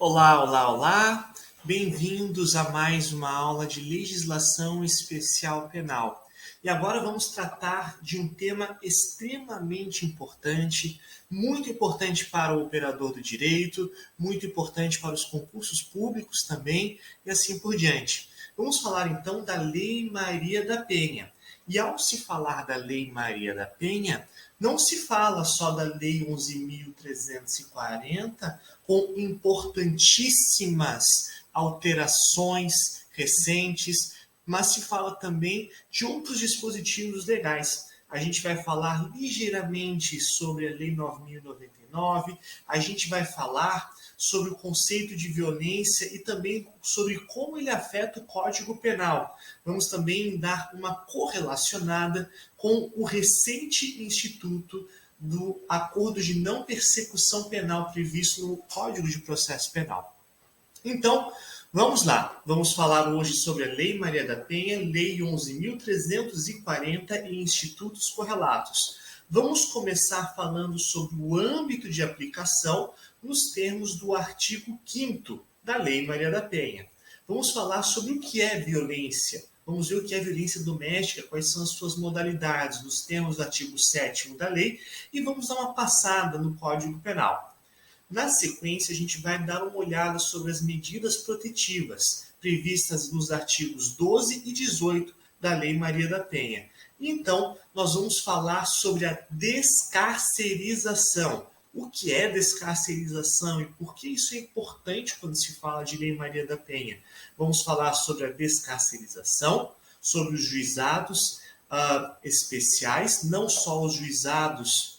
Olá, olá, olá! Bem-vindos a mais uma aula de legislação especial penal. E agora vamos tratar de um tema extremamente importante, muito importante para o operador do direito, muito importante para os concursos públicos também, e assim por diante. Vamos falar então da Lei Maria da Penha. E ao se falar da Lei Maria da Penha, não se fala só da Lei 11.340, com importantíssimas alterações recentes, mas se fala também de outros dispositivos legais. A gente vai falar ligeiramente sobre a Lei 9.099, a gente vai falar sobre o conceito de violência e também sobre como ele afeta o Código Penal. Vamos também dar uma correlacionada com o recente instituto do Acordo de Não Persecução Penal previsto no Código de Processo Penal. Então, vamos lá. Vamos falar hoje sobre a Lei Maria da Penha, Lei 11.340 e institutos correlatos. Vamos começar falando sobre o âmbito de aplicação nos termos do artigo 5º da Lei Maria da Penha. Vamos falar sobre o que é violência. Vamos ver o que é violência doméstica, quais são as suas modalidades, nos termos do artigo 7º da lei, e vamos dar uma passada no Código Penal. Na sequência, a gente vai dar uma olhada sobre as medidas protetivas previstas nos artigos 12 e 18 da Lei Maria da Penha. Então, nós vamos falar sobre a descarcerização. O que é descarcerização e por que isso é importante quando se fala de Lei Maria da Penha? Vamos falar sobre a descarcerização, sobre os juizados especiais, não só os juizados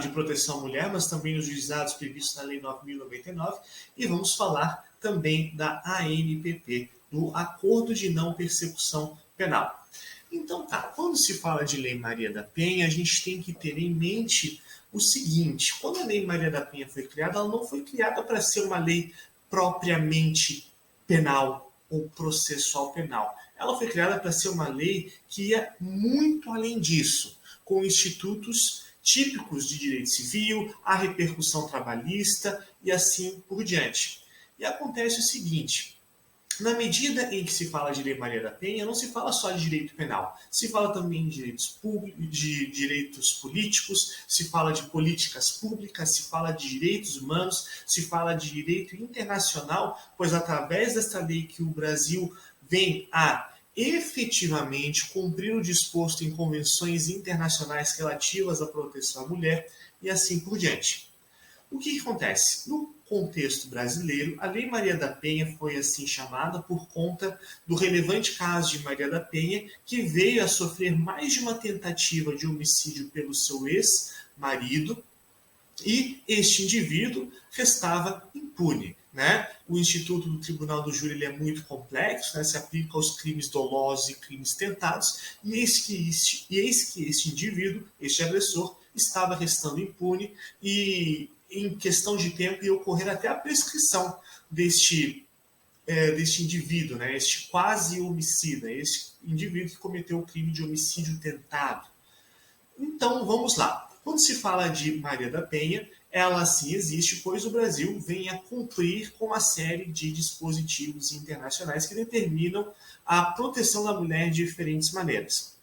de proteção à mulher, mas também os juizados previstos na Lei 9.099, e vamos falar também da ANPP, do Acordo de Não Persecução Penal. Então quando se fala de Lei Maria da Penha, a gente tem que ter em mente o seguinte: quando a Lei Maria da Penha foi criada, ela não foi criada para ser uma lei propriamente penal ou processual penal. Ela foi criada para ser uma lei que ia muito além disso, com institutos típicos de direito civil, a repercussão trabalhista e assim por diante. E acontece o seguinte: na medida em que se fala de Lei Maria da Penha, não se fala só de direito penal, se fala também de direitos públicos, de direitos políticos, se fala de políticas públicas, se fala de direitos humanos, se fala de direito internacional, pois através desta lei que o Brasil vem a efetivamente cumprir o disposto em convenções internacionais relativas à proteção à mulher e assim por diante. O que acontece? No contexto brasileiro, a Lei Maria da Penha foi assim chamada por conta do relevante caso de Maria da Penha, que veio a sofrer mais de uma tentativa de homicídio pelo seu ex-marido, e este indivíduo restava impune. O Instituto do Tribunal do Júri ele é muito complexo, se aplica aos crimes dolosos e crimes tentados, e eis que este indivíduo, este agressor, estava restando impune e em questão de tempo ia ocorrer até a prescrição deste indivíduo, este quase homicida, este indivíduo que cometeu o crime de homicídio tentado. Então, vamos lá. Quando se fala de Maria da Penha, ela sim existe, pois o Brasil vem a cumprir com uma série de dispositivos internacionais que determinam a proteção da mulher de diferentes maneiras.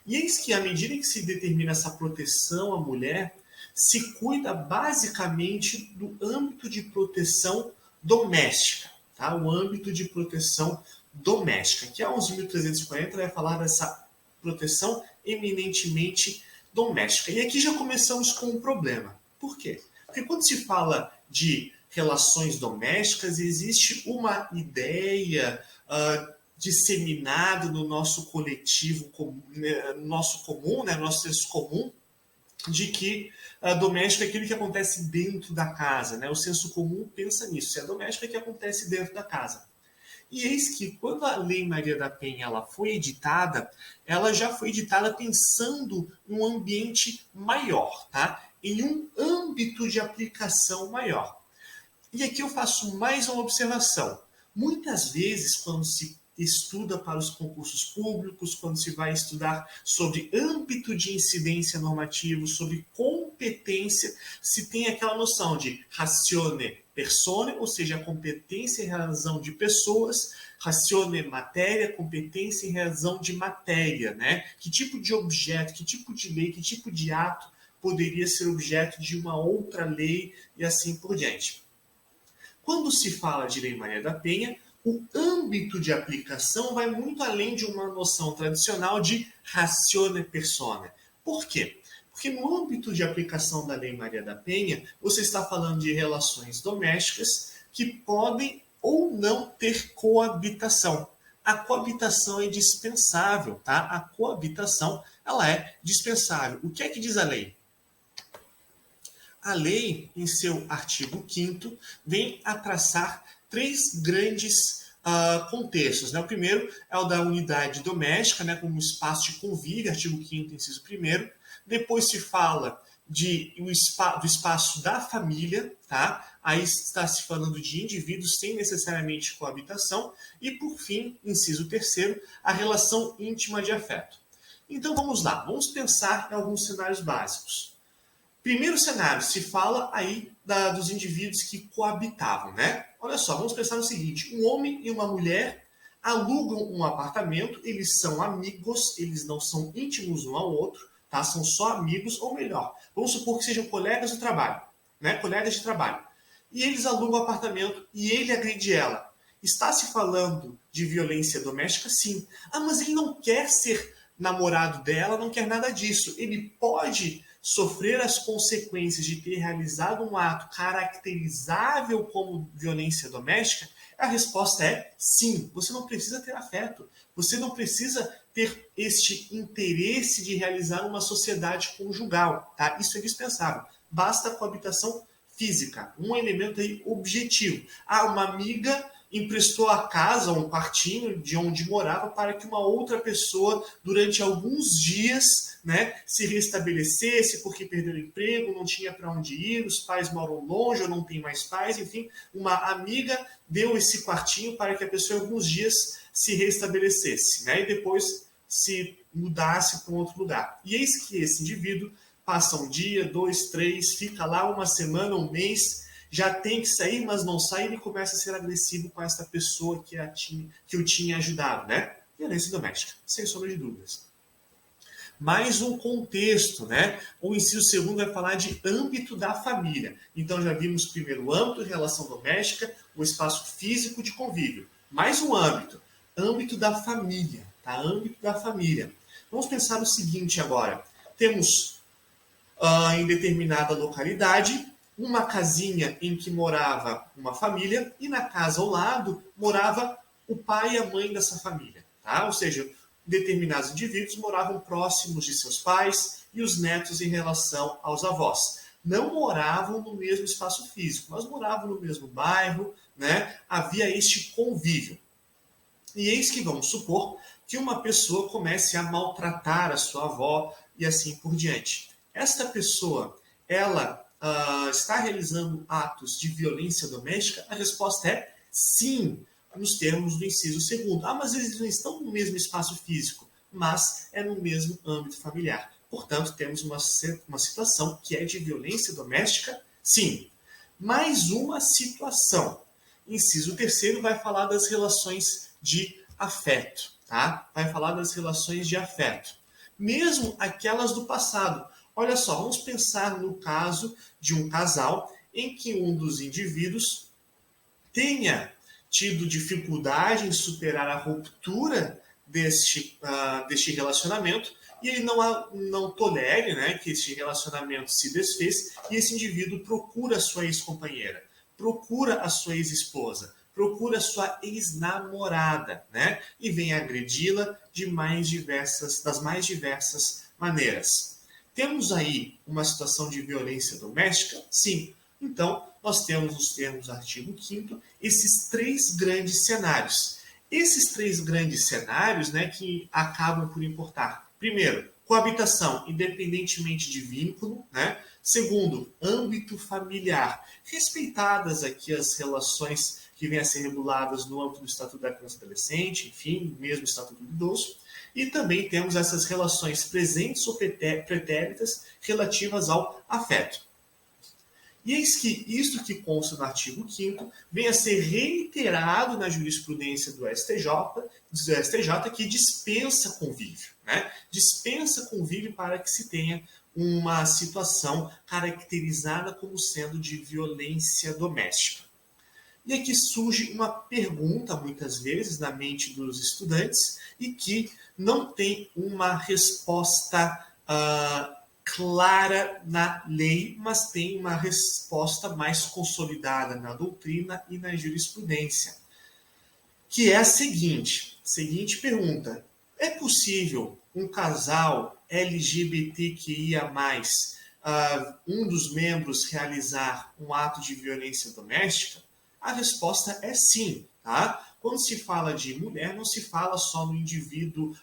E eis que, à medida que se determina essa proteção à mulher, se cuida basicamente do âmbito de proteção doméstica. O âmbito de proteção doméstica, que a 11.340 vai falar dessa proteção eminentemente doméstica. E aqui já começamos com um problema. Por quê? Porque quando se fala de relações domésticas, existe uma ideia disseminada no nosso coletivo, no nosso senso comum, de que doméstico é aquilo que acontece dentro da casa. O senso comum pensa nisso. Se é doméstico, é que acontece dentro da casa. E eis que, quando a Lei Maria da Penha ela foi editada, ela já foi editada pensando num ambiente maior, em um âmbito de aplicação maior. E aqui eu faço mais uma observação. Muitas vezes, quando se estuda para os concursos públicos, quando se vai estudar sobre âmbito de incidência normativo, sobre competência competência, se tem aquela noção de ratione persone, ou seja, a competência em razão de pessoas, ratione matéria, competência em razão de matéria, né? Que tipo de objeto, que tipo de lei, que tipo de ato poderia ser objeto de uma outra lei e assim por diante. Quando se fala de Lei Maria da Penha, o âmbito de aplicação vai muito além de uma noção tradicional de ratione persone. Por quê? Porque no âmbito de aplicação da Lei Maria da Penha, você está falando de relações domésticas que podem ou não ter coabitação. A coabitação é dispensável, tá? A coabitação, ela é dispensável. O que é que diz a lei? A lei, em seu artigo 5º, vem a traçar três grandes contextos. Né? O primeiro é o da unidade doméstica, né, como espaço de convívio, artigo 5º, inciso 1º. Depois se fala do espaço da família, tá? Aí está se falando de indivíduos sem necessariamente coabitação. E, por fim, inciso 3º, a relação íntima de afeto. Então, vamos lá. Vamos pensar em alguns cenários básicos. Primeiro cenário, se fala aí dos indivíduos que coabitavam, né? Olha só, vamos pensar no seguinte: um homem e uma mulher alugam um apartamento, eles são amigos, eles não são íntimos um ao outro, tá? São só amigos, ou melhor, vamos supor que sejam colegas de trabalho, né? Colegas de trabalho. E eles alugam o apartamento e ele agride ela. Está se falando de violência doméstica? Sim. Ah, mas ele não quer ser namorado dela, não quer nada disso. Ele pode sofrer as consequências de ter realizado um ato caracterizável como violência doméstica? A resposta é sim. Você não precisa ter afeto. Você não precisa ter este interesse de realizar uma sociedade conjugal. Tá? Isso é dispensável. Basta a coabitação física. Um elemento aí objetivo. Ah, uma amiga emprestou a casa, um quartinho de onde morava, para que uma outra pessoa, durante alguns dias, né, se restabelecesse porque perdeu o emprego, não tinha para onde ir, os pais moram longe ou não tem mais pais, enfim, uma amiga deu esse quartinho para que a pessoa em alguns dias se restabelecesse, né, e depois se mudasse para um outro lugar. E eis que esse indivíduo passa um dia, 2, 3, fica lá uma semana, um mês, já tem que sair, mas não sai, e ele começa a ser agressivo com essa pessoa que o tinha ajudado, né? Violência doméstica, sem sombra de dúvidas. Mais um contexto, né? O inciso 2º vai falar de âmbito da família. Então já vimos primeiro o âmbito de relação doméstica, o espaço físico de convívio. Mais um âmbito da família, tá? Âmbito da família. Vamos pensar o seguinte agora. Temos em determinada localidade uma casinha em que morava uma família e na casa ao lado morava o pai e a mãe dessa família. Tá? Ou seja, determinados indivíduos moravam próximos de seus pais e os netos em relação aos avós. Não moravam no mesmo espaço físico, mas moravam no mesmo bairro, né? Havia este convívio. E eis que vamos supor que uma pessoa comece a maltratar a sua avó e assim por diante. Esta pessoa, ela está realizando atos de violência doméstica? A resposta é sim, nos termos do inciso 2º. Ah, mas eles não estão no mesmo espaço físico, mas é no mesmo âmbito familiar. Portanto, temos uma situação que é de violência doméstica? Sim. Mais uma situação. Inciso 3º vai falar das relações de afeto, tá? Vai falar das relações de afeto. Mesmo aquelas do passado. Olha só, vamos pensar no caso de um casal em que um dos indivíduos tenha tido dificuldade em superar a ruptura deste relacionamento e ele não tolere, né, que este relacionamento se desfez e esse indivíduo procura a sua ex-companheira, procura a sua ex-esposa, procura a sua ex-namorada, né, e vem agredi-la das mais diversas maneiras. Temos aí uma situação de violência doméstica? Sim. Então, nós temos nos termos do artigo 5º esses três grandes cenários. Esses três grandes cenários, né, que acabam por importar. Primeiro, coabitação, independentemente de vínculo, né? Segundo, âmbito familiar, respeitadas aqui as relações que vêm a ser reguladas no âmbito do Estatuto da Criança e Adolescente, enfim, mesmo Estatuto do Idoso. E também temos essas relações presentes ou pretéritas relativas ao afeto. E eis que isto que consta no artigo 5º vem a ser reiterado na jurisprudência do STJ que dispensa convívio, né? Dispensa convívio para que se tenha uma situação caracterizada como sendo de violência doméstica. E aqui surge uma pergunta, muitas vezes, na mente dos estudantes e que não tem uma resposta clara na lei, mas tem uma resposta mais consolidada na doutrina e na jurisprudência, que é a seguinte pergunta: é possível um casal LGBTQIA+, um dos membros realizar um ato de violência doméstica? A resposta é sim, tá? Quando se fala de mulher, não se fala só no indivíduo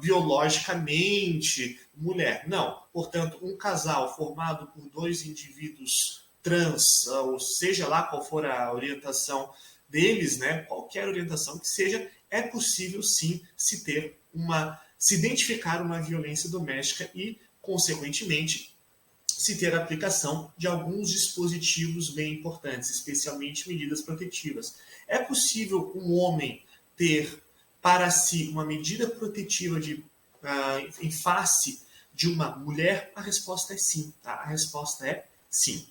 biologicamente mulher. Não. Portanto, um casal formado por dois indivíduos trans, ou seja lá qual for a orientação deles, né, qualquer orientação que seja, é possível sim se identificar uma violência doméstica e, consequentemente, se ter a aplicação de alguns dispositivos bem importantes, especialmente medidas protetivas. É possível um homem ter para si uma medida protetiva em face de uma mulher? A resposta é sim, tá? A resposta é sim.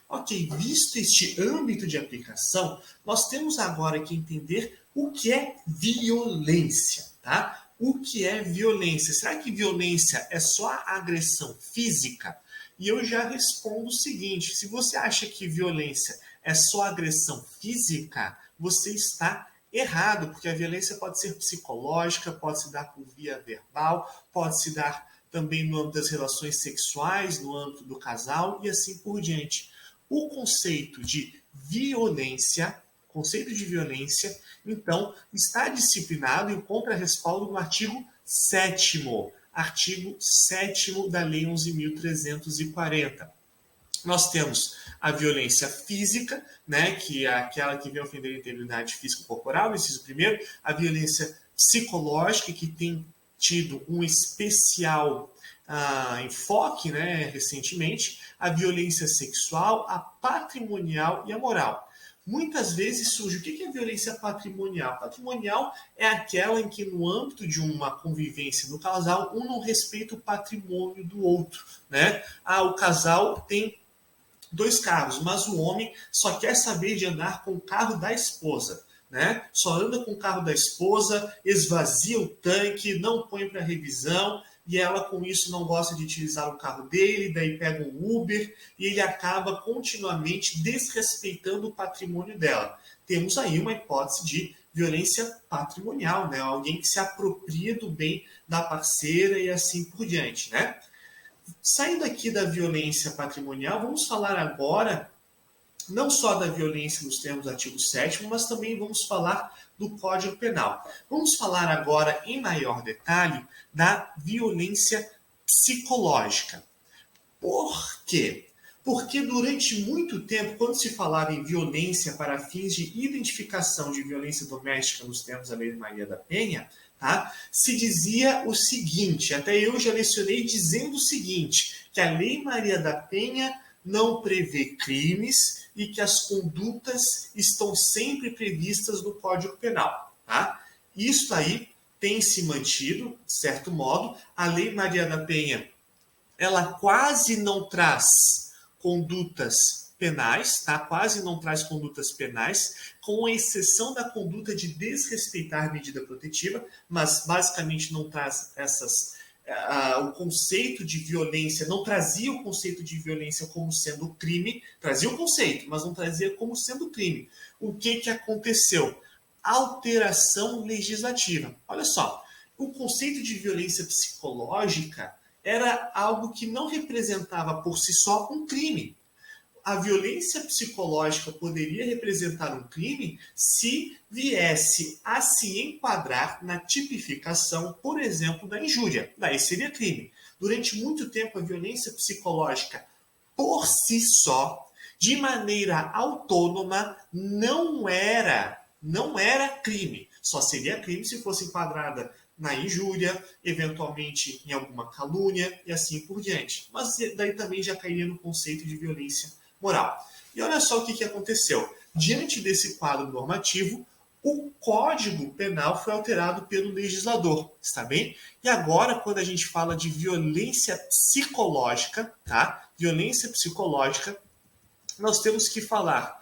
Ok, visto este âmbito de aplicação, nós temos agora que entender o que é violência, tá? O que é violência? Será que violência é só a agressão física? E eu já respondo o seguinte: se você acha que violência é só agressão física, você está errado, porque a violência pode ser psicológica, pode se dar por via verbal, pode se dar também no âmbito das relações sexuais, no âmbito do casal e assim por diante. O conceito de violência, então, está disciplinado e encontra respaldo no artigo 7º. Artigo 7º da Lei 11.340. Nós temos a violência física, né, que é aquela que vem ofender a integridade física corporal, inciso primeiro. A violência psicológica, que tem tido um especial enfoque, né, recentemente. A violência sexual, a patrimonial e a moral. Muitas vezes surge, o que é violência patrimonial? Patrimonial é aquela em que, no âmbito de uma convivência no casal, um não respeita o patrimônio do outro, né? O casal tem 2 carros, mas o homem só quer saber de andar com o carro da esposa, né? Só anda com o carro da esposa, esvazia o tanque, não põe para revisão, e ela com isso não gosta de utilizar o carro dele, daí pega um Uber e ele acaba continuamente desrespeitando o patrimônio dela. Temos aí uma hipótese de violência patrimonial, né? Alguém que se apropria do bem da parceira e assim por diante, né? Saindo aqui da violência patrimonial, vamos falar agora não só da violência nos termos do artigo 7º, mas também vamos falar do Código Penal. Vamos falar agora em maior detalhe da violência psicológica. Por quê? Porque durante muito tempo, quando se falava em violência para fins de identificação de violência doméstica nos termos da Lei Maria da Penha, tá, se dizia o seguinte, até eu já lecionei dizendo o seguinte, que a Lei Maria da Penha não prevê crimes e que as condutas estão sempre previstas no Código Penal. Tá? Isso aí tem se mantido, de certo modo. A Lei Maria da Penha, ela quase não traz condutas penais, tá? Quase não traz condutas penais, com exceção da conduta de desrespeitar a medida protetiva, mas basicamente não traz o conceito de violência, não trazia o conceito de violência como sendo crime, trazia o conceito, mas não trazia como sendo crime. O que aconteceu? Alteração legislativa. Olha só, o conceito de violência psicológica era algo que não representava por si só um crime. A violência psicológica poderia representar um crime se viesse a se enquadrar na tipificação, por exemplo, da injúria. Daí seria crime. Durante muito tempo, a violência psicológica, por si só, de maneira autônoma, não era crime. Só seria crime se fosse enquadrada na injúria, eventualmente em alguma calúnia e assim por diante. Mas daí também já cairia no conceito de violência moral. E olha só o que aconteceu. Diante desse quadro normativo, o Código Penal foi alterado pelo legislador, está bem? E agora, quando a gente fala de violência psicológica, tá? Violência psicológica, nós temos que falar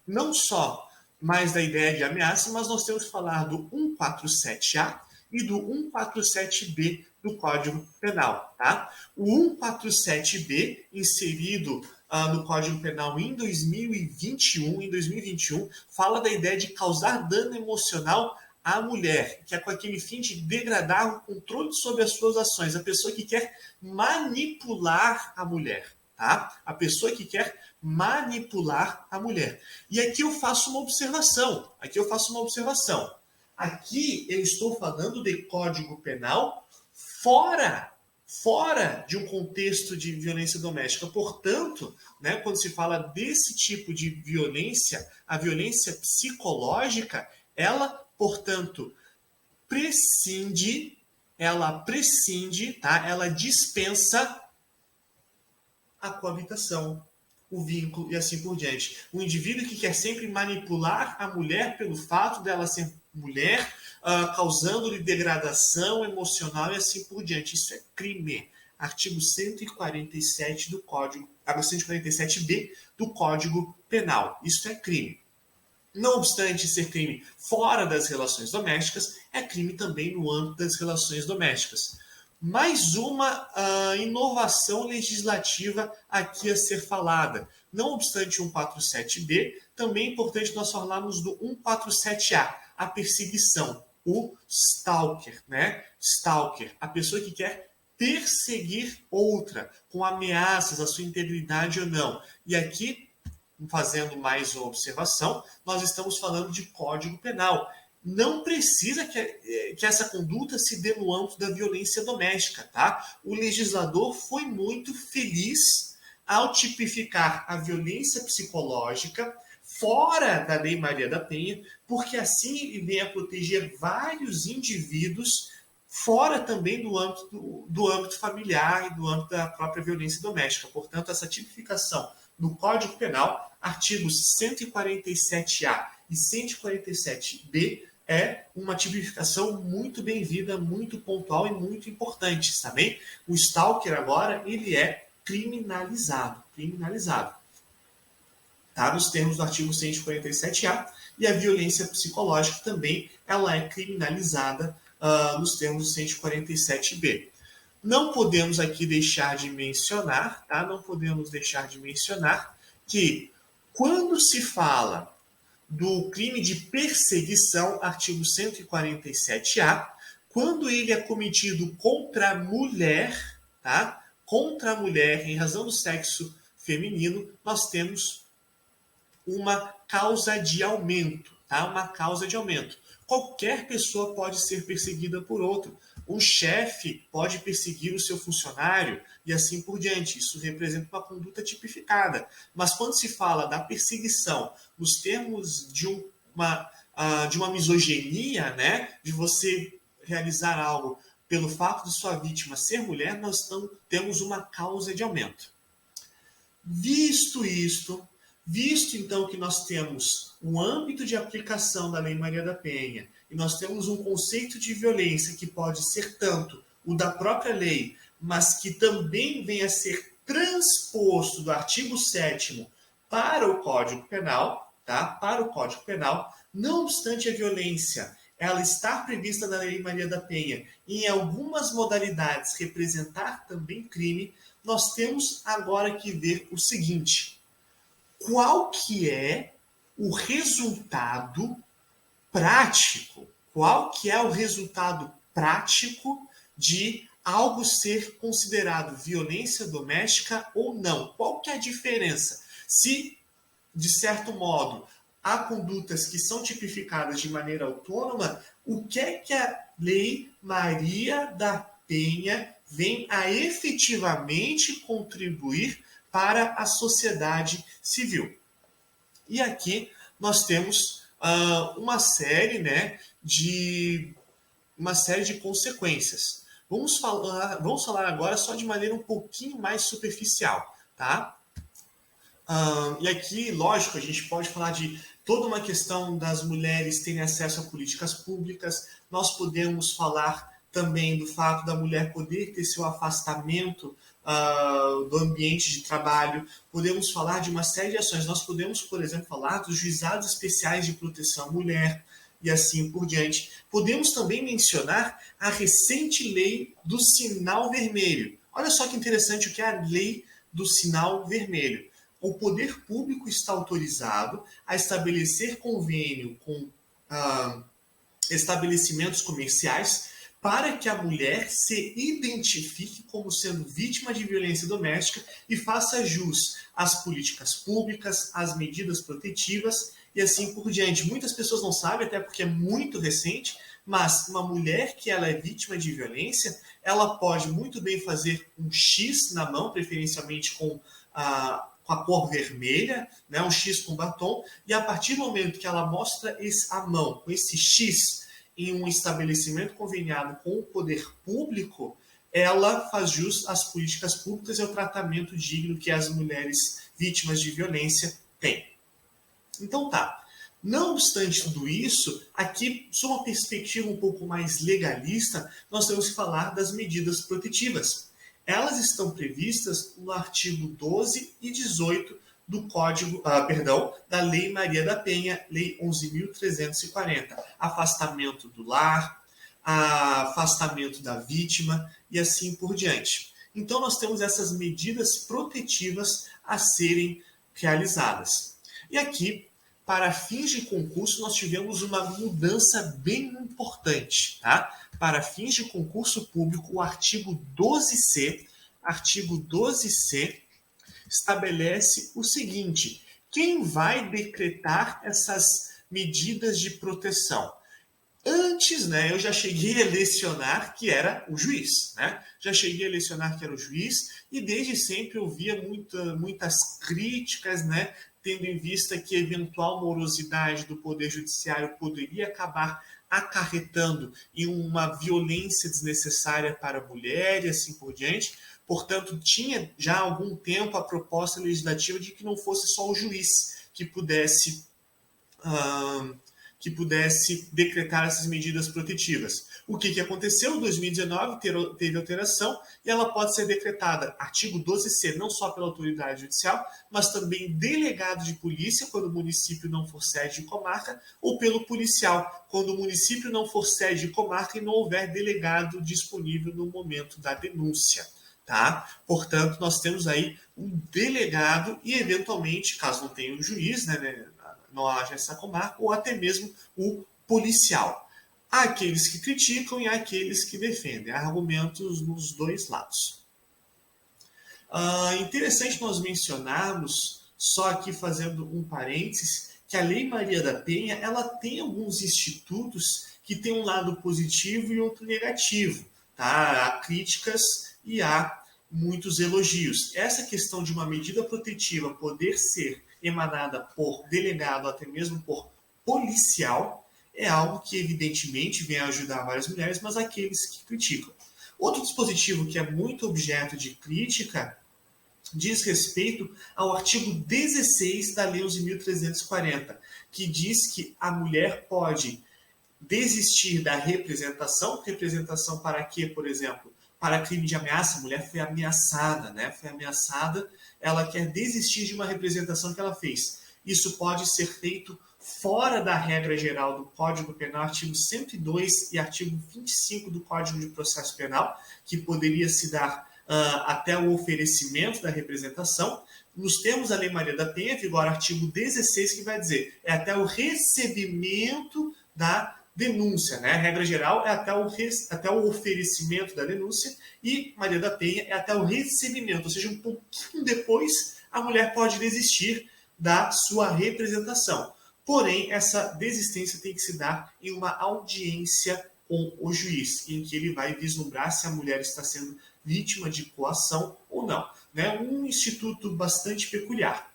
não só mais da ideia de ameaça, mas nós temos que falar do 147A e do 147B do Código Penal, tá? O 147B, inserido no Código Penal em 2021, fala da ideia de causar dano emocional à mulher, que é com aquele fim de degradar o controle sobre as suas ações, a pessoa que quer manipular a mulher, tá? A pessoa que quer manipular a mulher. E aqui eu faço uma observação. Aqui eu estou falando de Código Penal fora de um contexto de violência doméstica. Portanto, né, quando se fala desse tipo de violência, a violência psicológica, ela, portanto, prescinde, tá? Ela dispensa a coabitação, o vínculo e assim por diante. O indivíduo que quer sempre manipular a mulher pelo fato dela ser mulher, causando-lhe degradação emocional e assim por diante. Isso é crime. Artigo 147 do Código, 147B do Código Penal. Isso é crime. Não obstante ser crime fora das relações domésticas, é crime também no âmbito das relações domésticas. Mais uma inovação legislativa aqui a ser falada. Não obstante o 147B, também é importante nós falarmos do 147A, a perseguição, o stalker, né? Stalker, a pessoa que quer perseguir outra com ameaças à sua integridade ou não. E aqui, fazendo mais uma observação, nós estamos falando de Código Penal. Não precisa que essa conduta se dê no âmbito da violência doméstica, tá? O legislador foi muito feliz ao tipificar a violência psicológica fora da Lei Maria da Penha, porque assim ele vem a proteger vários indivíduos fora também do âmbito familiar e do âmbito da própria violência doméstica. Portanto, essa tipificação no Código Penal, artigos 147A e 147B, é uma tipificação muito bem-vinda, muito pontual e muito importante, tá bem? O stalker agora, ele é criminalizado, tá? Nos termos do artigo 147A, e a violência psicológica também, ela é criminalizada nos termos do 147B. Não podemos aqui deixar de mencionar, tá? Não podemos deixar de mencionar que quando se fala do crime de perseguição, artigo 147A, quando ele é cometido contra a mulher, tá? Contra a mulher em razão do sexo feminino, nós temos uma causa de aumento, tá? Uma causa de aumento. Qualquer pessoa pode ser perseguida por outro. Um chefe pode perseguir o seu funcionário e assim por diante. Isso representa uma conduta tipificada. Mas quando se fala da perseguição nos termos de uma misoginia, né, de você realizar algo pelo fato de sua vítima ser mulher, nós temos uma causa de aumento. Visto então que nós temos um âmbito de aplicação da Lei Maria da Penha e nós temos um conceito de violência que pode ser tanto o da própria lei, mas que também venha a ser transposto do artigo 7º para o Código Penal, tá? Para o Código Penal, não obstante a violência ela estar prevista na Lei Maria da Penha e em algumas modalidades representar também crime, nós temos agora que ver o seguinte: qual que é o resultado prático? Qual que é o resultado prático de algo ser considerado violência doméstica ou não? Qual que é a diferença? Se, de certo modo, há condutas que são tipificadas de maneira autônoma, o que é que a Lei Maria da Penha vem a efetivamente contribuir para a sociedade civil? E aqui nós temos uma série, né, de uma série de consequências. Vamos falar agora só de maneira um pouquinho mais superficial, tá? E aqui, lógico, a gente pode falar de toda uma questão das mulheres terem acesso a políticas públicas, nós podemos falar também do fato da mulher poder ter seu afastamento do ambiente de trabalho, podemos falar de uma série de ações, nós podemos, por exemplo, falar dos juizados especiais de proteção à mulher, e assim por diante. Podemos também mencionar a recente lei do sinal vermelho. Olha só que interessante o que é a lei do sinal vermelho. O poder público está autorizado a estabelecer convênio com estabelecimentos comerciais para que a mulher se identifique como sendo vítima de violência doméstica e faça jus às políticas públicas, às medidas protetivas e assim por diante. Muitas pessoas não sabem, até porque é muito recente, mas uma mulher que ela é vítima de violência, ela pode muito bem fazer um X na mão, preferencialmente com a cor vermelha, né, um X com batom, e a partir do momento que ela mostra a mão com esse X em um estabelecimento conveniado com o poder público, ela faz jus às políticas públicas e ao tratamento digno que as mulheres vítimas de violência têm. Então tá. Não obstante tudo isso, aqui, sob uma perspectiva um pouco mais legalista, nós temos que falar das medidas protetivas. Elas estão previstas no artigo 12 e 18 do Código, da Lei Maria da Penha, Lei 11.340. Afastamento do lar, afastamento da vítima e assim por diante. Então, nós temos essas medidas protetivas a serem realizadas. E aqui, para fins de concurso, nós tivemos uma mudança bem importante. Tá? Para fins de concurso público, o artigo 12C estabelece o seguinte: quem vai decretar essas medidas de proteção? Antes, né, eu já cheguei a lecionar que era o juiz, né? Já cheguei a lecionar que era o juiz e desde sempre eu via muitas críticas, né, tendo em vista que eventual morosidade do Poder Judiciário poderia acabar acarretando em uma violência desnecessária para a mulher e assim por diante. Portanto, tinha já há algum tempo a proposta legislativa de que não fosse só o juiz que pudesse decretar essas medidas protetivas. O que aconteceu? Em 2019 teve alteração e ela pode ser decretada, artigo 12C, não só pela autoridade judicial, mas também delegado de polícia, quando o município não for sede de comarca, ou pelo policial, quando o município não for sede de comarca e não houver delegado disponível no momento da denúncia. Tá? Portanto, nós temos aí um delegado e, eventualmente, caso não tenha um juiz, né, não haja essa comarca, ou até mesmo o policial. Há aqueles que criticam e há aqueles que defendem. Há argumentos nos dois lados. Interessante nós mencionarmos, só aqui fazendo um parênteses, que a Lei Maria da Penha ela tem alguns institutos que têm um lado positivo e outro negativo. Tá? Há críticas e há muitos elogios. Essa questão de uma medida protetiva poder ser emanada por delegado, até mesmo por policial, é algo que evidentemente vem ajudar várias mulheres, mas aqueles que criticam. Outro dispositivo que é muito objeto de crítica diz respeito ao artigo 16 da Lei 11.340, que diz que a mulher pode desistir da representação. Representação para quê, por exemplo? Para crime de ameaça. A mulher foi ameaçada, né? Foi ameaçada, ela quer desistir de uma representação que ela fez. Isso pode ser feito fora da regra geral do Código Penal, artigo 102 e artigo 25 do Código de Processo Penal, que poderia se dar até o oferecimento da representação. Nos termos da Lei Maria da Penha, vigora artigo 16, que vai dizer é até o recebimento da denúncia, né? A regra geral é até o oferecimento da denúncia e Maria da Penha é até o recebimento, ou seja, um pouquinho depois a mulher pode desistir da sua representação. Porém, essa desistência tem que se dar em uma audiência com o juiz, em que ele vai vislumbrar se a mulher está sendo vítima de coação ou não. Né? Um instituto bastante peculiar.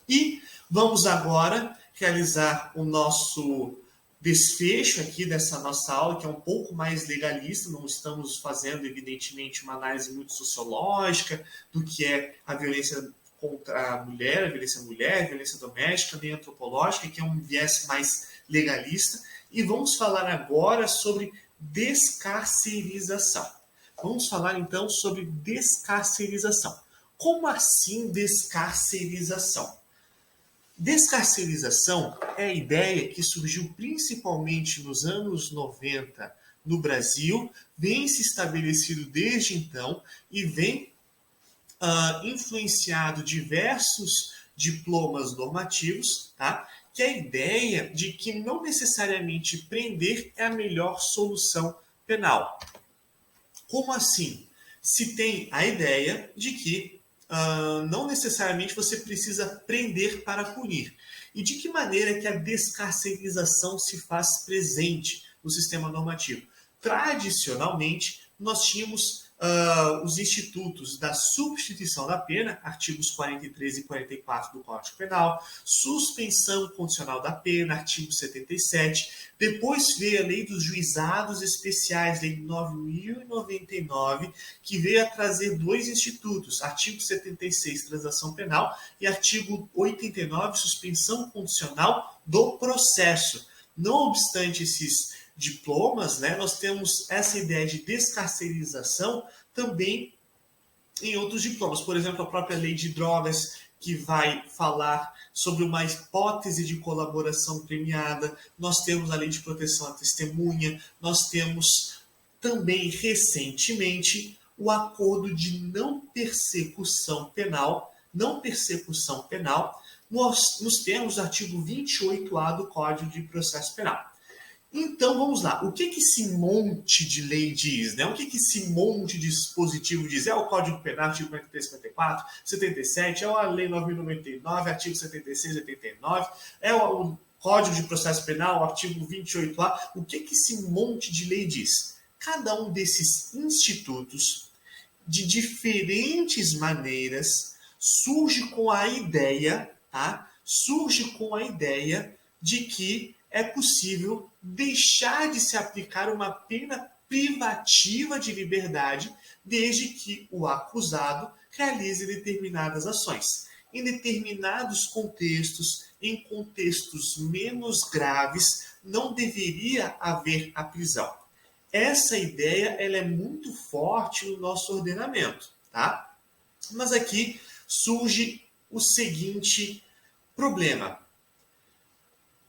E vamos agora realizar o nosso desfecho aqui dessa nossa aula, que é um pouco mais legalista, não estamos fazendo, evidentemente, uma análise muito sociológica do que é a violência contra a mulher, a violência doméstica, nem antropológica, que é um viés mais legalista. E vamos falar agora sobre descarcerização. Vamos falar então sobre descarcerização. Como assim descarcerização? Descarcerização é a ideia que surgiu principalmente nos anos 90 no Brasil, vem se estabelecido desde então e vem influenciado diversos diplomas normativos, tá? Que é a ideia de que não necessariamente prender é a melhor solução penal. Como assim? Se tem a ideia de que não necessariamente você precisa prender para punir. E de que maneira que a descarcerização se faz presente no sistema normativo? Tradicionalmente, nós tínhamos os institutos da substituição da pena, artigos 43 e 44 do Código Penal, suspensão condicional da pena, artigo 77. Depois veio a Lei dos Juizados Especiais, Lei 9.099, que veio a trazer dois institutos, artigo 76, transação penal, e artigo 89, suspensão condicional do processo. Não obstante esses diplomas, né, nós temos essa ideia de descarcerização também em outros diplomas. Por exemplo, a própria lei de drogas, que vai falar sobre uma hipótese de colaboração premiada. Nós temos a lei de proteção à testemunha. Nós temos também, recentemente, o acordo de não persecução penal, nos termos do artigo 28A do Código de Processo Penal. Então, vamos lá. O que esse monte de lei diz? Né? O que esse monte de dispositivo diz? É o Código Penal, artigo 43, 54, 77, é a Lei 9.099, artigo 76, 89, é o Código de Processo Penal, artigo 28A. O que esse monte de lei diz? Cada um desses institutos, de diferentes maneiras, surge com a ideia, tá? De que é possível deixar de se aplicar uma pena privativa de liberdade desde que o acusado realize determinadas ações. Em determinados contextos, em contextos menos graves, não deveria haver a prisão. Essa ideia ela é muito forte no nosso ordenamento, tá? Mas aqui surge o seguinte problema.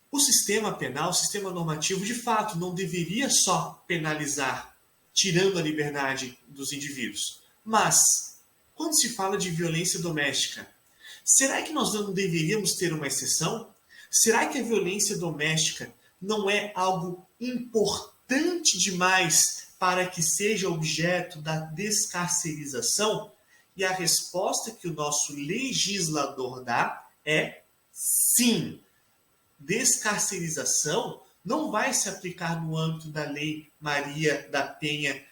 O sistema penal, o sistema normativo, de fato, não deveria só penalizar, tirando a liberdade dos indivíduos. Mas, quando se fala de violência doméstica, será que nós não deveríamos ter uma exceção? Será que a violência doméstica não é algo importante demais para que seja objeto da descarcerização? E a resposta que o nosso legislador dá é sim. Descarcerização não vai se aplicar no âmbito da Lei Maria da Penha,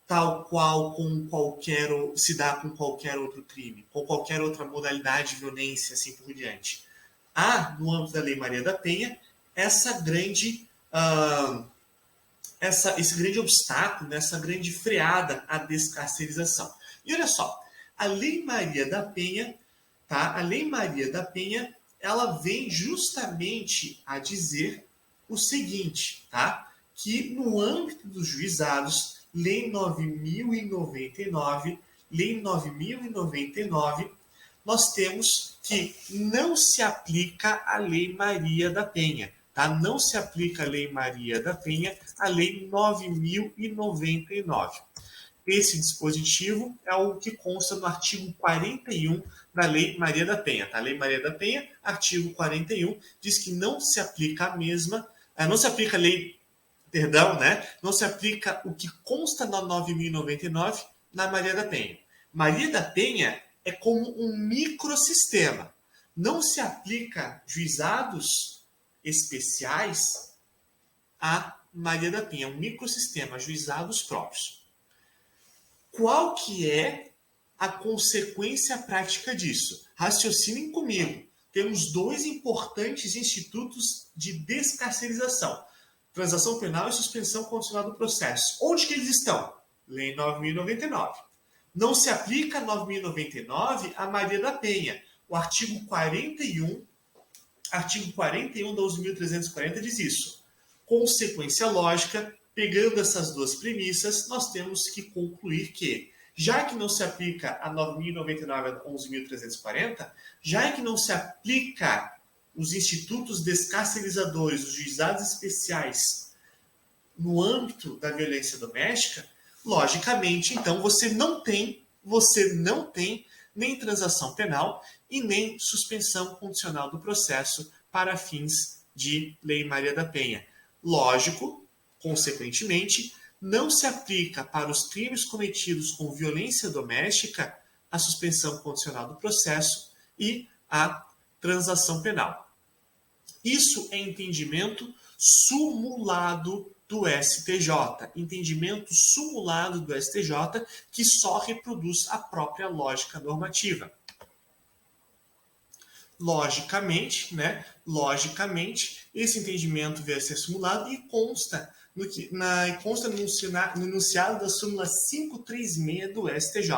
tal qual se dá com qualquer outro crime, com qualquer outra modalidade de violência, assim por diante. Há, no âmbito da Lei Maria da Penha, esse grande obstáculo, essa grande freada à descarcerização. E olha só, a Lei Maria da Penha, tá? A Lei Maria da Penha, ela vem justamente a dizer o seguinte, tá? Que no âmbito dos juizados, Lei 9.099, nós temos que não se aplica a Lei Maria da Penha, tá? Não se aplica a Lei Maria da Penha, a Lei 9.099. Esse dispositivo é o que consta no artigo 41 da Lei Maria da Penha. Tá? A Lei Maria da Penha, artigo 41, diz que não se aplica não se aplica o que consta na 9.099 na Maria da Penha. Maria da Penha é como um microsistema. Não se aplica juizados especiais à Maria da Penha. É um microsistema, juizados próprios. Qual que é a consequência prática disso? Raciocinem comigo. Temos dois importantes institutos de descarcerização. Transação penal e suspensão condicional do processo. Onde que eles estão? Lei 9.099. Não se aplica a 9.099 a Maria da Penha. O artigo 41 da 11.340 diz isso. Consequência lógica, pegando essas duas premissas, nós temos que concluir que, já que não se aplica a 9.099 a 11.340, já que não se aplica os institutos descarcerizadores, os juizados especiais no âmbito da violência doméstica, logicamente, então, você não tem nem transação penal e nem suspensão condicional do processo para fins de Lei Maria da Penha. Lógico, consequentemente, não se aplica para os crimes cometidos com violência doméstica a suspensão condicional do processo e a transação penal. Isso é entendimento sumulado do STJ, entendimento sumulado do STJ que só reproduz a própria lógica normativa. Logicamente, esse entendimento veio a ser simulado e consta no enunciado da súmula 536 do STJ.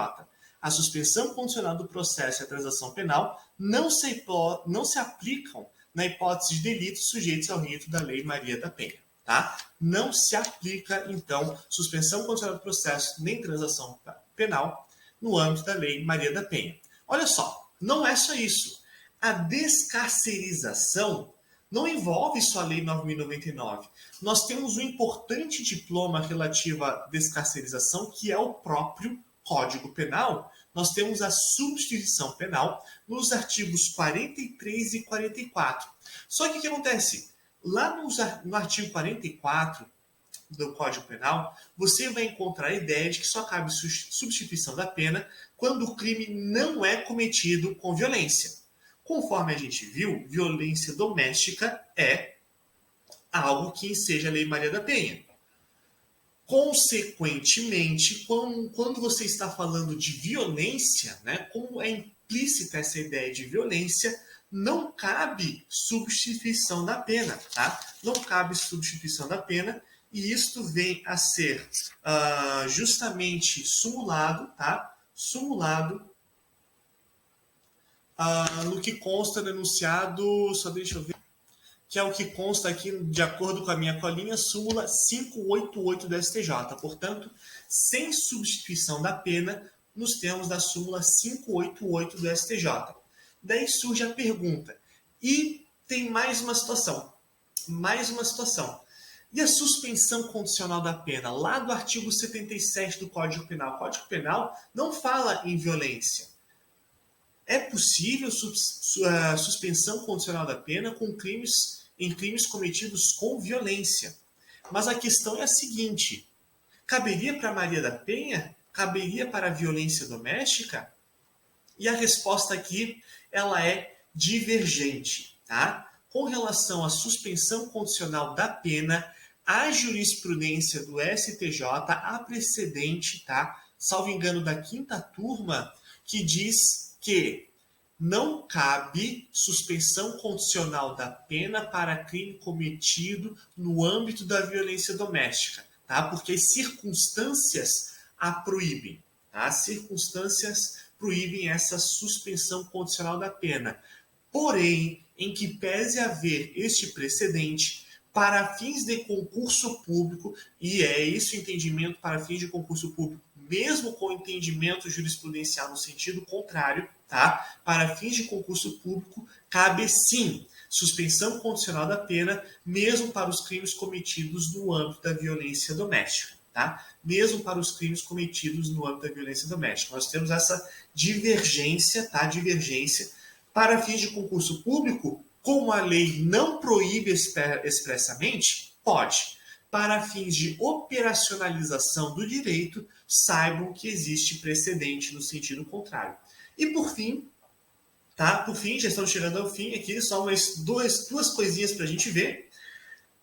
A suspensão condicional do processo e a transação penal não se aplicam na hipótese de delitos sujeitos ao rito da Lei Maria da Penha. Tá? Não se aplica, então, suspensão condicional do processo nem transação penal no âmbito da Lei Maria da Penha. Olha só, não é só isso. A descarcerização não envolve só a Lei 9.099. Nós temos um importante diploma relativo à descarcerização, que é o próprio Código Penal. Nós temos a substituição penal nos artigos 43 e 44. Só que o que acontece? Lá no artigo 44 do Código Penal, você vai encontrar a ideia de que só cabe substituição da pena quando o crime não é cometido com violência. Conforme a gente viu, violência doméstica é algo que enseja a Lei Maria da Penha. Consequentemente, quando você está falando de violência, como é implícita essa ideia de violência, não cabe substituição da pena, tá? Não cabe substituição da pena, e isto vem a ser justamente sumulado, tá? Sumulado no que consta no enunciado, só deixa eu ver, que é o que consta aqui, de acordo com a minha colinha, súmula 588 do STJ. Portanto, sem substituição da pena, nos termos da súmula 588 do STJ. Daí surge a pergunta, e tem mais uma situação. E a suspensão condicional da pena, lá do artigo 77 do Código Penal? O Código Penal não fala em violência. É possível suspensão condicional da pena em crimes cometidos com violência. Mas a questão é a seguinte: caberia para Maria da Penha? Caberia para a violência doméstica? E a resposta aqui ela é divergente. Tá? Com relação à suspensão condicional da pena, a jurisprudência do STJ, a precedente, tá? Salvo engano, da 5ª turma, que diz que não cabe suspensão condicional da pena para crime cometido no âmbito da violência doméstica, tá? Porque as circunstâncias a proíbem, tá? As circunstâncias proíbem essa suspensão condicional da pena. Porém, em que pese haver este precedente, para fins de concurso público, e é esse o entendimento para fins de concurso público, mesmo com entendimento jurisprudencial no sentido contrário, tá? Para fins de concurso público, cabe sim suspensão condicional da pena, mesmo para os crimes cometidos no âmbito da violência doméstica, tá? Mesmo para os crimes cometidos no âmbito da violência doméstica. Nós temos essa divergência, tá? Divergência. Para fins de concurso público, como a lei não proíbe expressamente, pode. Para fins de operacionalização do direito, saibam que existe precedente no sentido contrário. E por fim, tá? Por fim, já estamos chegando ao fim aqui, só mais duas coisinhas para a gente ver.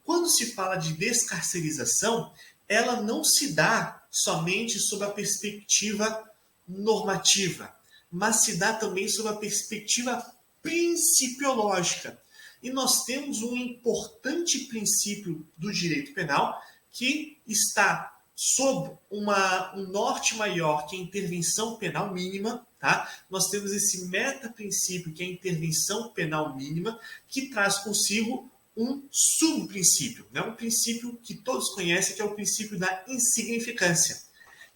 Quando se fala de descarcerização, ela não se dá somente sob a perspectiva normativa, mas se dá também sob a perspectiva principiológica. E nós temos um importante princípio do direito penal que está sob um norte maior, que é a intervenção penal mínima. Tá? Nós temos esse meta-princípio, que é a intervenção penal mínima, que traz consigo um subprincípio, né? Um princípio que todos conhecem, que é o princípio da insignificância.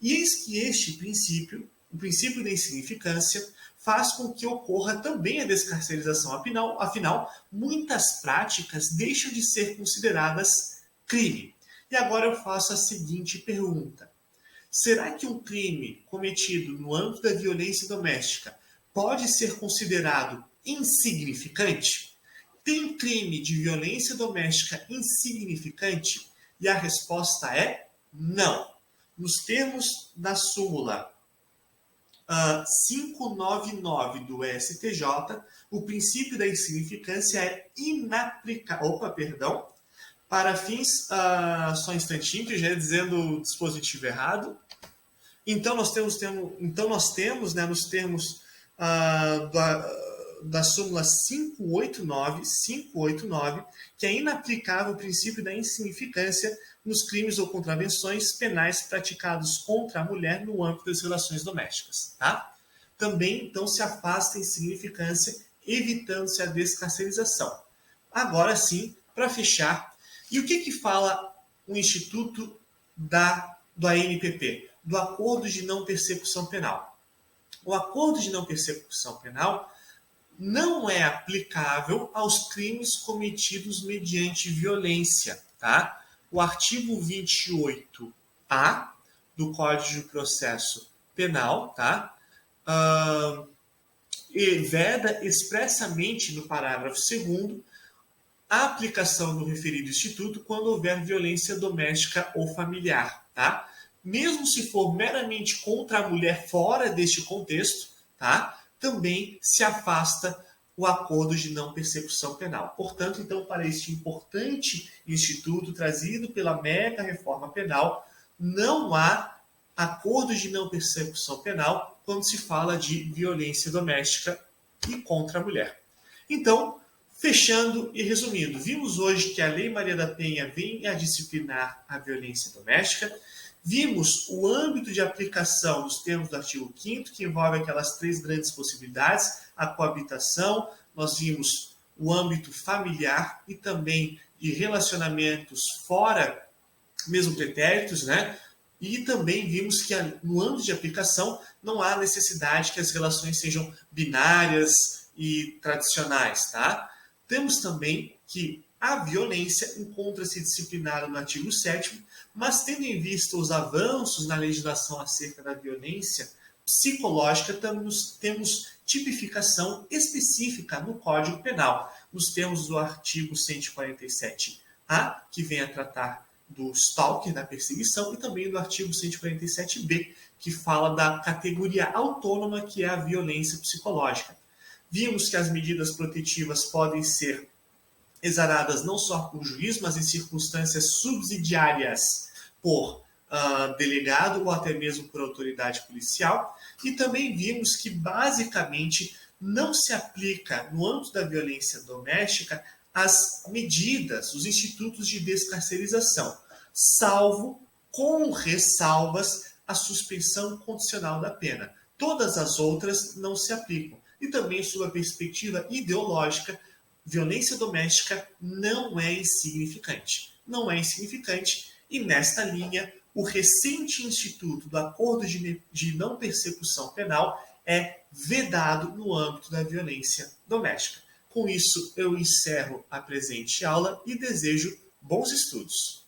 E eis que este princípio, o princípio da insignificância, faz com que ocorra também a descarcerização. Afinal, muitas práticas deixam de ser consideradas crime. E agora eu faço a seguinte pergunta: será que um crime cometido no âmbito da violência doméstica pode ser considerado insignificante? Tem crime de violência doméstica insignificante? E a resposta é não. Nos termos da súmula 599 do STJ, o princípio da insignificância é inaplicável. Para fins, só um instantinho, que eu já ia dizendo o dispositivo errado. Então nós temos né, nos termos da súmula 589, que é inaplicável o princípio da insignificância nos crimes ou contravenções penais praticados contra a mulher no âmbito das relações domésticas. Tá? Também, então, se afasta a insignificância, evitando-se a descarcerização. Agora sim, para fechar, e o que fala o Instituto do ANPP? Do Acordo de Não Persecução Penal. O Acordo de Não Persecução Penal não é aplicável aos crimes cometidos mediante violência. Tá? O artigo 28A do Código de Processo Penal, tá? Veda expressamente no parágrafo 2º a aplicação do referido instituto quando houver violência doméstica ou familiar. Tá? Mesmo se for meramente contra a mulher fora deste contexto, tá? Também se afasta o acordo de não persecução penal. Portanto, então, para este importante instituto trazido pela mega reforma penal, não há acordo de não persecução penal quando se fala de violência doméstica e contra a mulher. Então, fechando e resumindo, vimos hoje que a Lei Maria da Penha vem a disciplinar a violência doméstica. Vimos o âmbito de aplicação dos termos do artigo 5º, que envolve aquelas 3 grandes possibilidades, a coabitação, nós vimos o âmbito familiar e também de relacionamentos fora, mesmo pretéritos, né? E também vimos que no âmbito de aplicação não há necessidade que as relações sejam binárias e tradicionais, tá? Temos também que a violência encontra-se disciplinada no artigo 7º, mas tendo em vista os avanços na legislação acerca da violência psicológica, temos tipificação específica no Código Penal, nos termos do artigo 147A, que vem a tratar do stalker, da perseguição, e também do artigo 147B, que fala da categoria autônoma, que é a violência psicológica. Vimos que as medidas protetivas podem ser exaradas não só por juiz, mas em circunstâncias subsidiárias por delegado ou até mesmo por autoridade policial. E também vimos que, basicamente, não se aplica, no âmbito da violência doméstica, as medidas, os institutos de descarcerização, salvo, com ressalvas, a suspensão condicional da pena. Todas as outras não se aplicam. E também, sob a perspectiva ideológica, violência doméstica não é insignificante. Não é insignificante, e nesta linha, o recente instituto do Acordo de Não Persecução Penal é vedado no âmbito da violência doméstica. Com isso, eu encerro a presente aula e desejo bons estudos.